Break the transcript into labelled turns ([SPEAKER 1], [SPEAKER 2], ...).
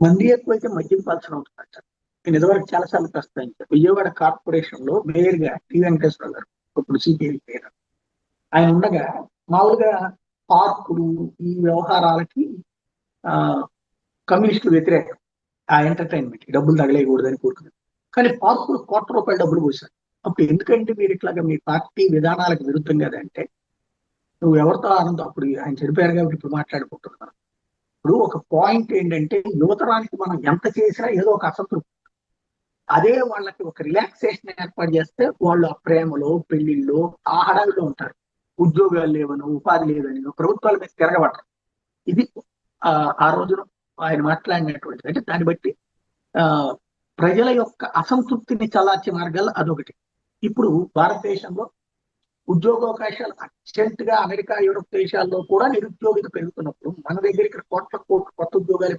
[SPEAKER 1] మంది ఎక్కువైతే మద్యం పలచన అవుతుందంట. నేను ఇదివరకు చాలా సార్లు ప్రస్తావించాను. విజయవాడ కార్పొరేషన్ లో మేయర్ గా టి వెంకటేశ్వర గారు, ఇప్పుడు సిపిఐ మేయర్, ఆయన ఉండగా మామూలుగా పార్కులు ఈ వ్యవహారాలకి ఆ కమ్యూనిస్టులు వ్యతిరేకం. ఆ ఎంటర్టైన్మెంట్ డబ్బులు తగలేయకూడదని కోరుకున్నారు. కానీ పార్కులు ₹1,00,00,000 డబ్బులు పోశారు. అప్పుడు ఎందుకంటే మీరు ఇట్లాగా మీ పార్టీ విధానాలకు విరుద్ధం కదంటే, నువ్వు ఎవరితో ఆనందం అప్పుడు ఆయన చనిపోయారు కాబట్టి ఇప్పుడు మాట్లాడుకుంటున్నాను. ఇప్పుడు ఒక పాయింట్ ఏంటంటే యువతరానికి మనం ఎంత చేసినా ఏదో ఒక అసంతృప్తి. అదే వాళ్ళకి ఒక రిలాక్సేషన్ ఏర్పాటు చేస్తే వాళ్ళు ఆ ప్రేమలో పెళ్లిళ్ళు ఆ హడావిలో ఉంటారు. ఉద్యోగాలు లేవను, ఉపాధి లేదని ప్రభుత్వాల మీద తిరగబడరు. ఇది ఆ ఆ రోజున ఆయన మాట్లాడినటువంటిది. అంటే దాన్ని బట్టి ఆ ప్రజల యొక్క అసంతృప్తిని చల్లార్చే మార్గాలు అదొకటి. ఇప్పుడు భారతదేశంలో ఉద్యోగావకాశాలు అర్జెంట్ గా అమెరికా, యూరోప్ దేశాల్లో కూడా నిరుద్యోగిత పెరుగుతున్నప్పుడు మన దగ్గర ఇక్కడ కోట్ల కోట్ల కొత్త ఉద్యోగాలు